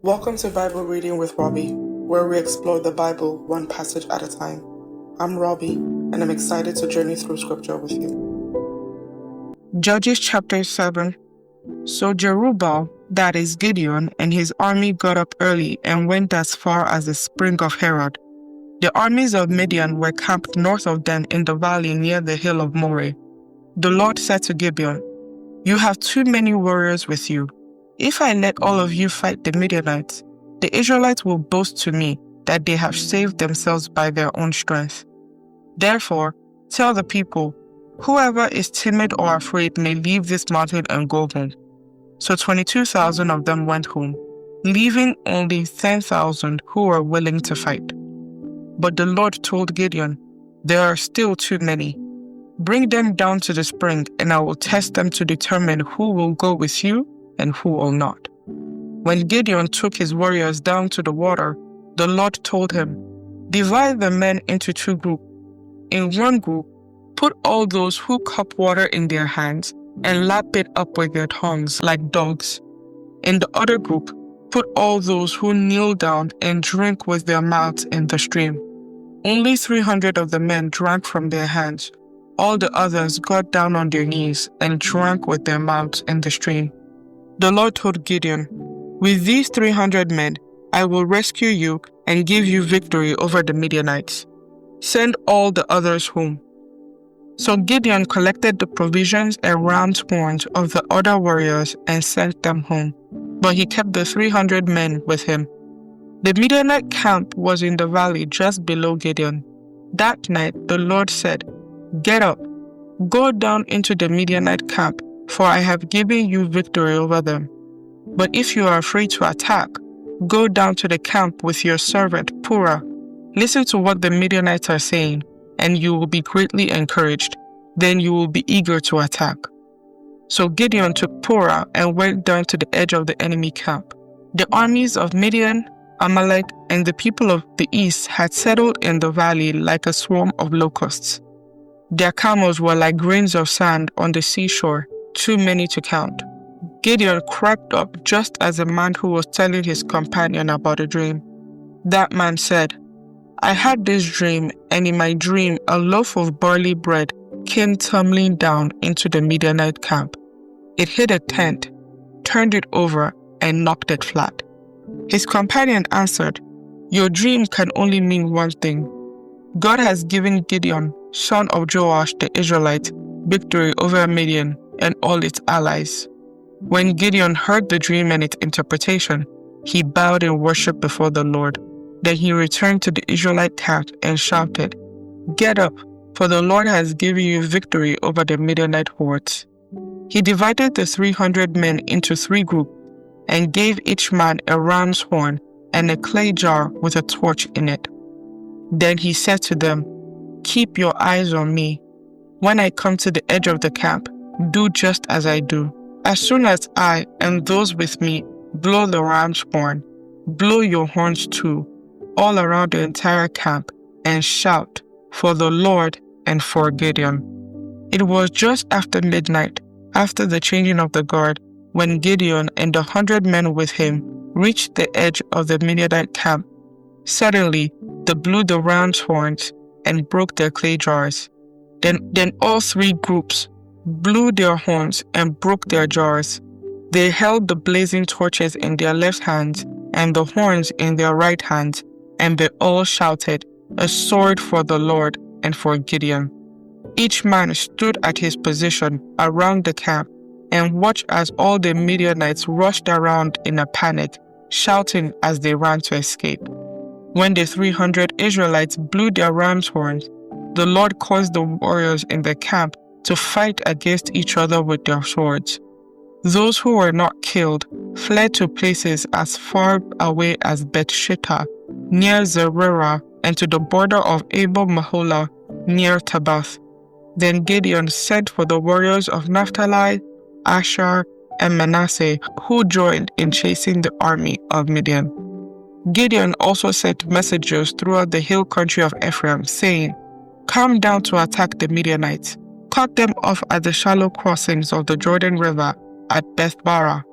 Welcome to Bible Reading with Robbie, where we explore the Bible one passage at a time. I'm Robbie, and I'm excited to journey through scripture with you. Judges chapter 7. So Jerubbaal, that is Gideon, and his army got up early and went as far as the spring of Herod. The armies of Midian were camped north of them in the valley near the hill of Moreh. The Lord said to Gideon, "You have too many warriors with you. If I let all of you fight the Midianites, the Israelites will boast to me that they have saved themselves by their own strength. Therefore, tell the people, whoever is timid or afraid may leave this mountain and go home." So 22,000 of them went home, leaving only 10,000 who were willing to fight. But the Lord told Gideon, "There are still too many. Bring them down to the spring, and I will test them to determine who will go with you and who will not." When Gideon took his warriors down to the water, the Lord told him, "Divide the men into two groups. In one group, put all those who cup water in their hands and lap it up with their tongues like dogs. In the other group, put all those who kneel down and drink with their mouths in the stream." Only 300 of the men drank from their hands. All the others got down on their knees and drank with their mouths in the stream. The Lord told Gideon, "With these 300 men, I will rescue you and give you victory over the Midianites. Send all the others home." So Gideon collected the provisions and ram's horns of the other warriors and sent them home, but he kept the 300 men with him. The Midianite camp was in the valley just below Gideon. That night the Lord said, "Get up, go down into the Midianite camp, for I have given you victory over them. But if you are afraid to attack, go down to the camp with your servant Purah. Listen to what the Midianites are saying, and you will be greatly encouraged. Then you will be eager to attack." So Gideon took Purah and went down to the edge of the enemy camp. The armies of Midian, Amalek, and the people of the east had settled in the valley like a swarm of locusts. Their camels were like grains of sand on the seashore, too many to count. Gideon crept up just as the man who was telling his companion about the dream. That man said, "I had this dream, and in my dream a loaf of barley bread came tumbling down into the Midianite camp. It hit a tent, turned it over, and knocked it flat." His companion answered, "Your dream can only mean one thing. God has given Gideon, son of Joash the Israelite, victory over Midian and all its allies." When Gideon heard the dream and its interpretation, he bowed in worship before the Lord. Then he returned to the Israelite camp and shouted, "Get up, for the Lord has given you victory over the Midianite hordes." He divided the 300 men into three groups and gave each man a ram's horn and a clay jar with a torch in it. Then he said to them, "Keep your eyes on me. When I come to the edge of the camp, do just as I do. As soon as I and those with me blow the ram's horn, blow your horns too, all around the entire camp, and shout for the Lord and for Gideon." It was just after midnight, after the changing of the guard, when Gideon and the 100 men with him reached the edge of the Midianite camp. Suddenly, they blew the ram's horns and broke their clay jars. Then all three groups blew their horns and broke their jars. They held the blazing torches in their left hands and the horns in their right hands, and they all shouted, "A sword for the Lord and for Gideon." Each man stood at his position around the camp and watched as all the Midianites rushed around in a panic, shouting as they ran to escape. When the 300 Israelites blew their ram's horns, the Lord caused the warriors in the camp to fight against each other with their swords. Those who were not killed fled to places as far away as Beth-shittah, near Zererah, and to the border of Abel-Meholah, near Tabbath. Then Gideon sent for the warriors of Naphtali, Asher, and Manasseh, who joined in chasing the army of Midian. Gideon also sent messengers throughout the hill country of Ephraim, saying, "Come down to attack the Midianites. Cut them off at the shallow crossings of the Jordan River at Beth-barah."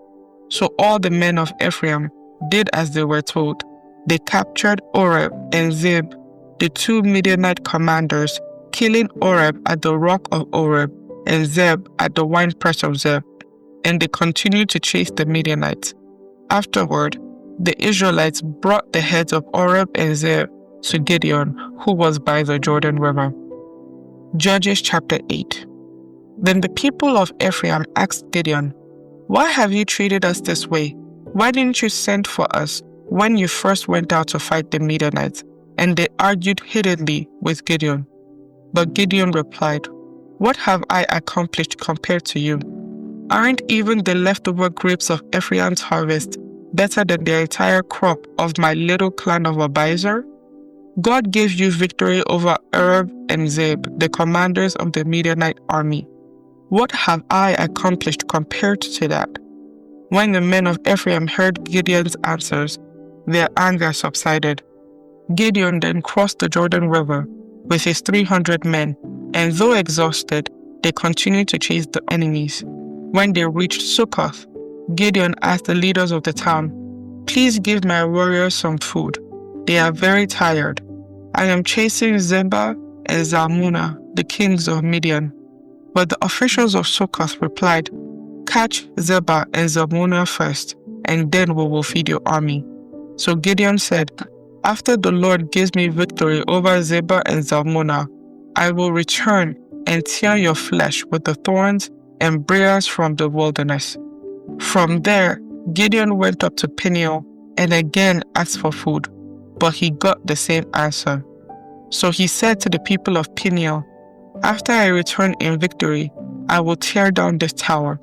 So all the men of Ephraim did as they were told. They captured Oreb and Zeb, the two Midianite commanders, killing Oreb at the rock of Oreb and Zeb at the winepress of Zeb. And they continued to chase the Midianites. Afterward, the Israelites brought the heads of Oreb and Zeb to Gideon, who was by the Jordan River. Judges chapter 8. Then the people of Ephraim asked Gideon, "Why have you treated us this way? Why didn't you send for us when you first went out to fight the Midianites?" And they argued hiddenly with Gideon. But Gideon replied, "What have I accomplished compared to you? Aren't even the leftover grapes of Ephraim's harvest better than the entire crop of my little clan of Abiezer? God gave you victory over Oreb and Zeb, the commanders of the Midianite army. What have I accomplished compared to that?" When the men of Ephraim heard Gideon's answers, their anger subsided. Gideon then crossed the Jordan River with his 300 men, and though exhausted, they continued to chase the enemies. When they reached Sukkoth, Gideon asked the leaders of the town, "Please give my warriors some food. They are very tired. I am chasing Zebah and Zalmunna, the kings of Midian." But the officials of Sukkoth replied, "Catch Zebah and Zalmunna first, and then we will feed your army." So Gideon said, "After the Lord gives me victory over Zebah and Zalmunna, I will return and tear your flesh with the thorns and briars from the wilderness." From there, Gideon went up to Peniel and again asked for food, but he got the same answer. So he said to the people of Peniel, "After I return in victory, I will tear down this tower."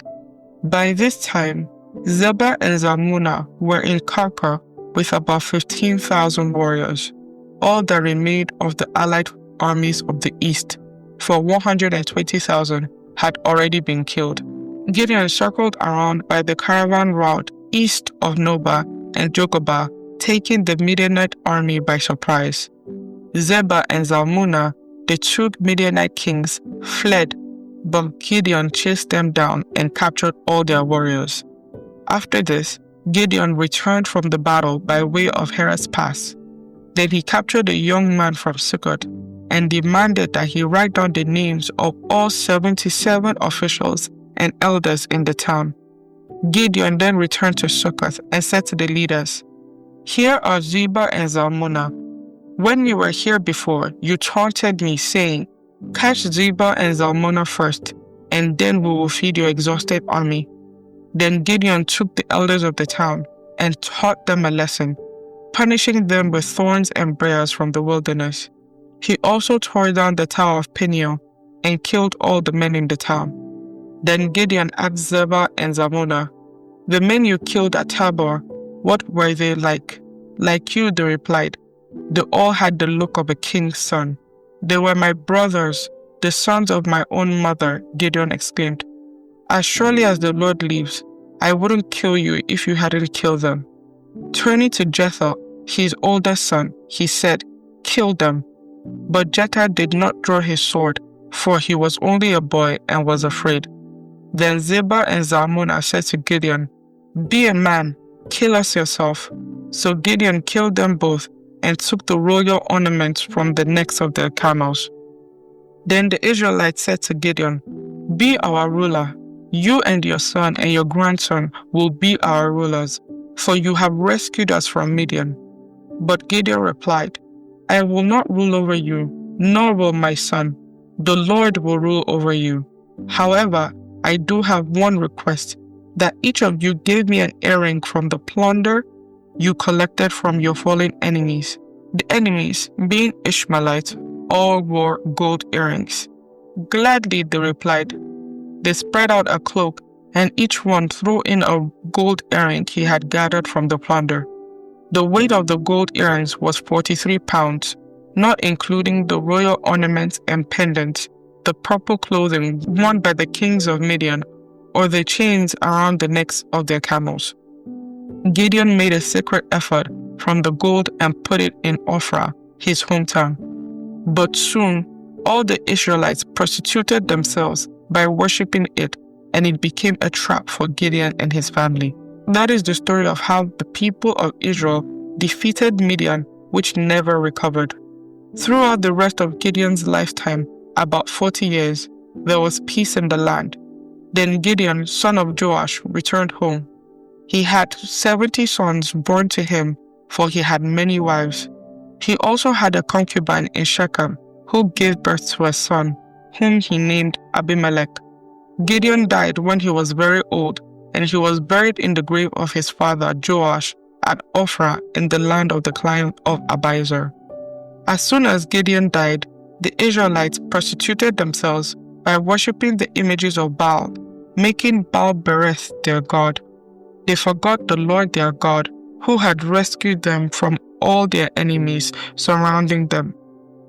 By this time, Zebah and Zalmunna were in Karkor with about 15,000 warriors, all that remained of the allied armies of the east, for 120,000 had already been killed. Gideon circled around by the caravan route east of Nobah and Jogobah, taking the Midianite army by surprise. Zebah and Zalmunna, the two Midianite kings, fled, but Gideon chased them down and captured all their warriors. After this, Gideon returned from the battle by way of Heres Pass. Then he captured a young man from Sukkot and demanded that he write down the names of all 77 officials and elders in the town. Gideon then returned to Sukkot and said to the leaders, "Here are Zebah and Zalmunna. When you were here before, you taunted me, saying, 'Catch Zebah and Zalmunna first, and then we will feed your exhausted army.'" Then Gideon took the elders of the town and taught them a lesson, punishing them with thorns and briars from the wilderness. He also tore down the tower of Peniel and killed all the men in the town. Then Gideon asked Zebah and Zalmunna, "The men you killed at Tabor, what were they like?" "Like you," they replied. "They all had the look of a king's son." "They were my brothers, the sons of my own mother," Gideon exclaimed. "As surely as the Lord lives, I wouldn't kill you if you hadn't killed them." Turning to Jether, his oldest son, he said, "Kill them." But Jether did not draw his sword, for he was only a boy and was afraid. Then Zebah and Zalmunna said to Gideon, "Be a man, kill us yourself." So Gideon killed them both and took the royal ornaments from the necks of their camels. Then the Israelites said to Gideon, "Be our ruler. You and your son and your grandson will be our rulers, for you have rescued us from Midian." But Gideon replied, "I will not rule over you, nor will my son. The Lord will rule over you. However, I do have one request, that each of you give me an earring from the plunder you collected from your fallen enemies." The enemies, being Ishmaelites, all wore gold earrings. "Gladly," they replied. They spread out a cloak, and each one threw in a gold earring he had gathered from the plunder. The weight of the gold earrings was 43 pounds, not including the royal ornaments and pendants, the purple clothing worn by the kings of Midian, or the chains around the necks of their camels. Gideon made a secret effort from the gold and put it in Ophrah, his hometown. But soon, all the Israelites prostituted themselves by worshipping it, and it became a trap for Gideon and his family. That is the story of how the people of Israel defeated Midian, which never recovered. Throughout the rest of Gideon's lifetime, about 40 years, there was peace in the land. Then Gideon, son of Joash, returned home. He had 70 sons born to him, for he had many wives. He also had a concubine in Shechem, who gave birth to a son, whom he named Abimelech. Gideon died when he was very old, and he was buried in the grave of his father Joash at Ophrah in the land of the clan of Abiezer. As soon as Gideon died, the Israelites prostituted themselves by worshipping the images of Baal, making Baal-berith their god. They forgot the Lord their God, who had rescued them from all their enemies surrounding them.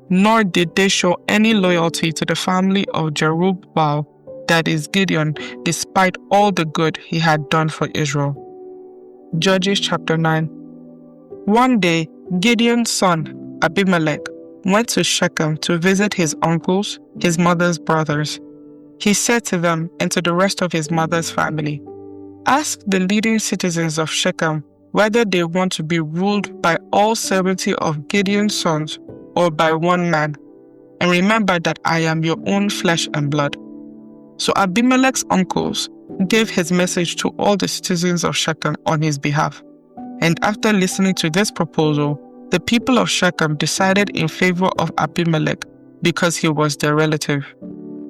Nor did they show any loyalty to the family of Jerubbaal, that is Gideon, despite all the good he had done for Israel. Judges chapter 9. One day, Gideon's son, Abimelech, went to Shechem to visit his uncles, his mother's brothers. He said to them and to the rest of his mother's family, "Ask the leading citizens of Shechem whether they want to be ruled by all 70 of Gideon's sons or by one man. And remember that I am your own flesh and blood." So Abimelech's uncles gave his message to all the citizens of Shechem on his behalf. And after listening to this proposal, the people of Shechem decided in favor of Abimelech because he was their relative.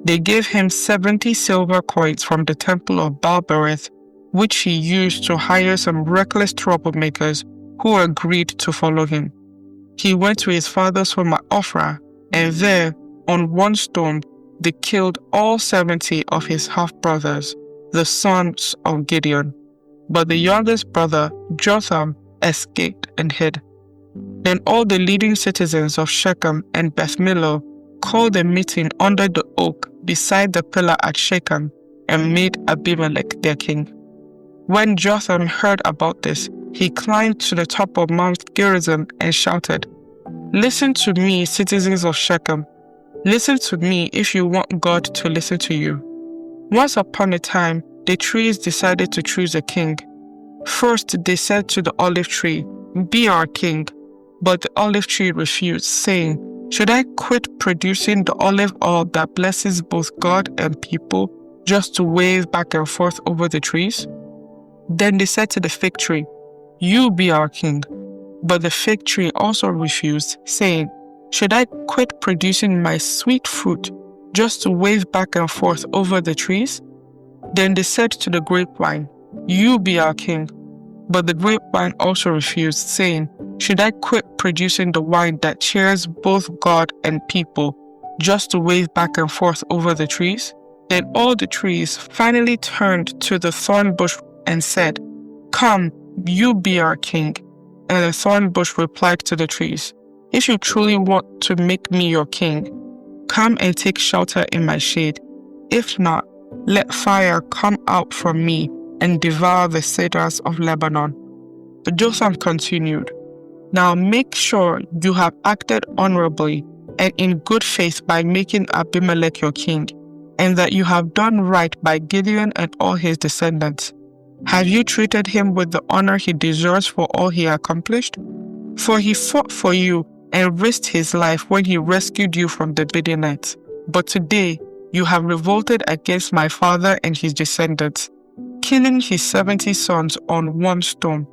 They gave him 70 silver coins from the temple of Baal-berith, which he used to hire some reckless troublemakers who agreed to follow him. He went to his father's home at Ophrah, and there, on one stone, they killed all 70 of his half-brothers, the sons of Gideon. But the youngest brother, Jotham, escaped and hid. Then all the leading citizens of Shechem and Beth-Millo called a meeting under the oak beside the pillar at Shechem and made Abimelech their king. When Jotham heard about this, he climbed to the top of Mount Gerizim and shouted, "Listen to me, citizens of Shechem. Listen to me if you want God to listen to you." Once upon a time, the trees decided to choose a king. First, they said to the olive tree, "Be our king." But the olive tree refused, saying, "Should I quit producing the olive oil that blesses both God and people just to wave back and forth over the trees?" Then they said to the fig tree, "You be our king." But the fig tree also refused, saying, "Should I quit producing my sweet fruit just to wave back and forth over the trees?" Then they said to the grapevine, "You be our king." But the grapevine also refused, saying, "Should I quit producing the wine that cheers both God and people just to wave back and forth over the trees?" Then all the trees finally turned to the thorn bush and said, "Come, you be our king." And the thorn bush replied to the trees, "If you truly want to make me your king, come and take shelter in my shade. If not, let fire come out from me and devour the cedars of Lebanon." But Jotham continued, "Now make sure you have acted honorably and in good faith by making Abimelech your king, and that you have done right by Gideon and all his descendants. Have you treated him with the honor he deserves for all he accomplished? For he fought for you and risked his life when he rescued you from the Midianites. But today you have revolted against my father and his descendants, killing his 70 sons on one stone.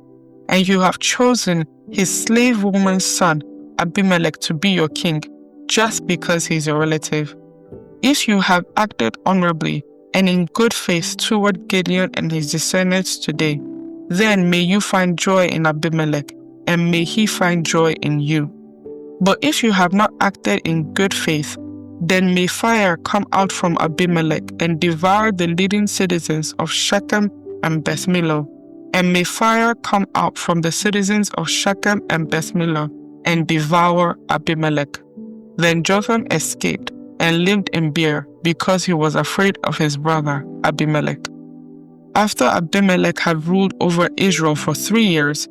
And you have chosen his slave woman's son, Abimelech, to be your king, just because he's your relative. If you have acted honorably and in good faith toward Gideon and his descendants today, then may you find joy in Abimelech, and may he find joy in you. But if you have not acted in good faith, then may fire come out from Abimelech and devour the leading citizens of Shechem and Beth-Millo, and may fire come out from the citizens of Shechem and Beth-Millo and devour Abimelech." Then Jotham escaped and lived in Beer because he was afraid of his brother Abimelech. After Abimelech had ruled over Israel for 3 years,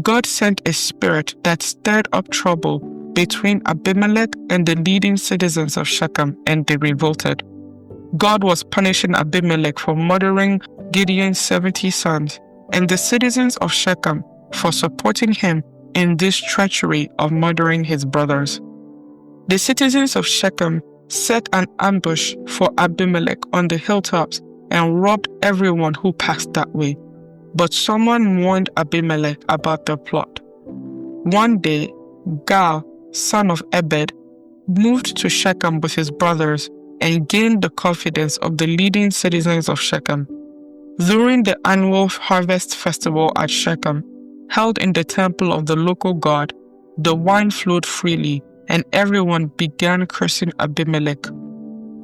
God sent a spirit that stirred up trouble between Abimelech and the leading citizens of Shechem, and they revolted. God was punishing Abimelech for murdering Gideon's 70 sons, and the citizens of Shechem for supporting him in this treachery of murdering his brothers. The citizens of Shechem set an ambush for Abimelech on the hilltops and robbed everyone who passed that way. But someone warned Abimelech about their plot. One day, Gal, son of Ebed, moved to Shechem with his brothers and gained the confidence of the leading citizens of Shechem. During the annual harvest festival at Shechem, held in the temple of the local god, the wine flowed freely, and everyone began cursing Abimelech.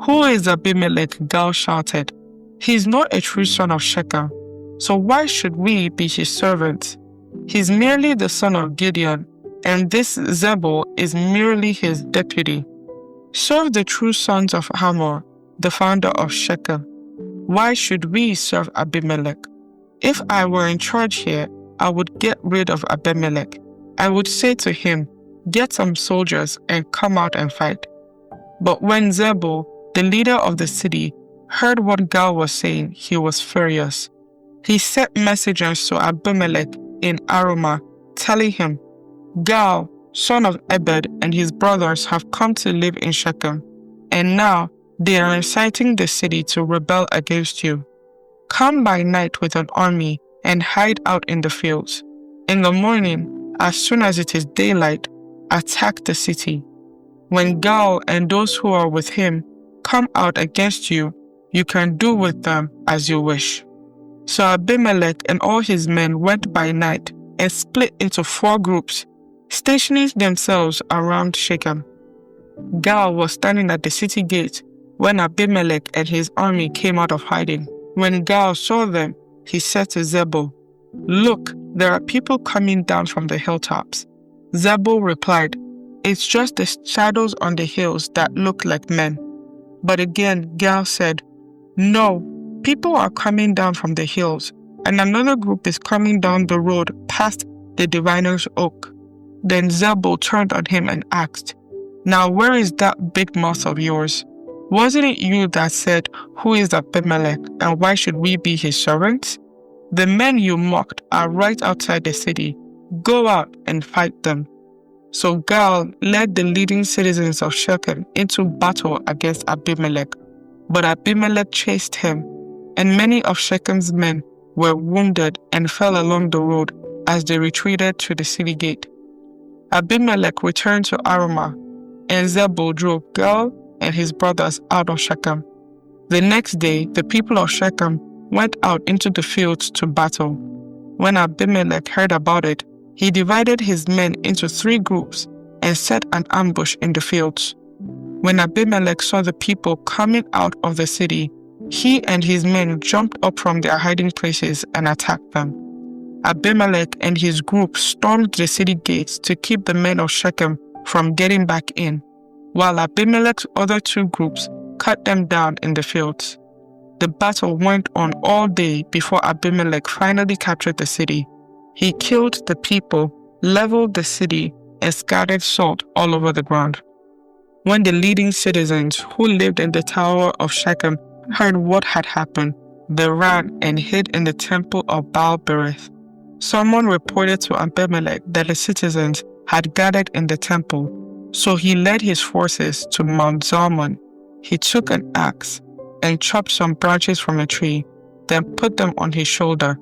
"Who is Abimelech?" Gal shouted. "He is not a true son of Shechem, so why should we be his servants? He's merely the son of Gideon, and this Zebul is merely his deputy. Serve the true sons of Hamor, the founder of Shechem. Why should we serve Abimelech? If I were in charge here, I would get rid of Abimelech. I would say to him, 'Get some soldiers and come out and fight.'" But when Zebul, the leader of the city, heard what Gal was saying, he was furious. He sent messengers to Abimelech in Arumah, telling him, "Gal, son of Ebed, and his brothers have come to live in Shechem, and now they are inciting the city to rebel against you. Come by night with an army and hide out in the fields. In the morning, as soon as it is daylight, attack the city. When Gal and those who are with him come out against you, you can do with them as you wish." So Abimelech and all his men went by night and split into 4 groups, stationing themselves around Shechem. Gal was standing at the city gate when Abimelech and his army came out of hiding. When Gal saw them, he said to Zebul, "Look, there are people coming down from the hilltops." Zebul replied, "It's just the shadows on the hills that look like men." But again, Gal said, "No, people are coming down from the hills, and another group is coming down the road past the diviner's oak." Then Zebul turned on him and asked, "Now where is that big mouth of yours? Wasn't it you that said, 'Who is Abimelech, and why should we be his servants?' The men you mocked are right outside the city. Go out and fight them." So Gal led the leading citizens of Shechem into battle against Abimelech, but Abimelech chased him, and many of Shechem's men were wounded and fell along the road as they retreated to the city gate. Abimelech returned to Arumah, and Zebul drove Gal and his brothers out of Shechem. The next day, the people of Shechem went out into the fields to battle. When Abimelech heard about it, he divided his men into 3 groups and set an ambush in the fields. When Abimelech saw the people coming out of the city, he and his men jumped up from their hiding places and attacked them. Abimelech and his group stormed the city gates to keep the men of Shechem from getting back in, while Abimelech's other 2 groups cut them down in the fields. The battle went on all day before Abimelech finally captured the city. He killed the people, leveled the city, and scattered salt all over the ground. When the leading citizens who lived in the tower of Shechem heard what had happened, they ran and hid in the temple of Baal-berith. Someone reported to Abimelech that the citizens had gathered in the temple, so he led his forces to Mount Zalmon. He took an axe and chopped some branches from a tree, then put them on his shoulder.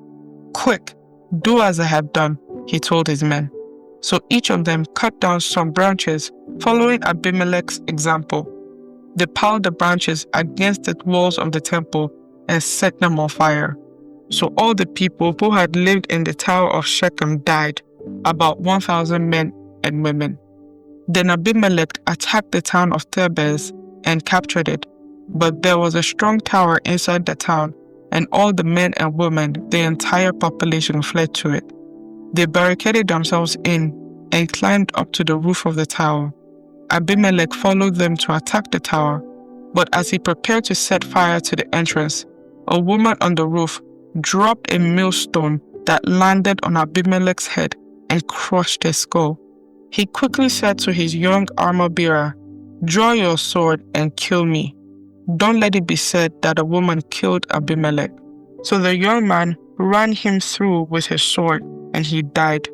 "Quick, do as I have done," he told his men. So each of them cut down some branches, following Abimelech's example. They piled the branches against the walls of the temple and set them on fire. So all the people who had lived in the tower of Shechem died, about 1,000 men and women. Then Abimelech attacked the town of Thebez and captured it. But there was a strong tower inside the town, and all the men and women, the entire population, fled to it. They barricaded themselves in and climbed up to the roof of the tower. Abimelech followed them to attack the tower, but as he prepared to set fire to the entrance, a woman on the roof dropped a millstone that landed on Abimelech's head and crushed his skull. He quickly said to his young armor-bearer, "Draw your sword and kill me. Don't let it be said that a woman killed Abimelech." So the young man ran him through with his sword, and he died.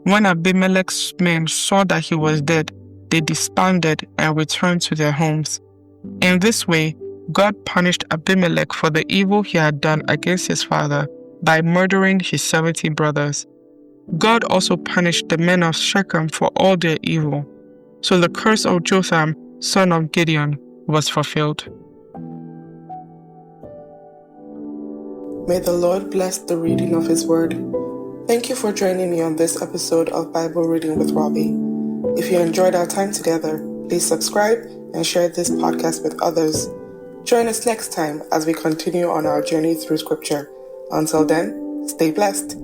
When Abimelech's men saw that he was dead, they disbanded and returned to their homes. In this way, God punished Abimelech for the evil he had done against his father by murdering his 70 brothers. God also punished the men of Shechem for all their evil. So the curse of Jotham, son of Gideon, was fulfilled. May the Lord bless the reading of His Word. Thank you for joining me on this episode of Bible Reading with Robbie. If you enjoyed our time together, please subscribe and share this podcast with others. Join us next time as we continue on our journey through Scripture. Until then, stay blessed.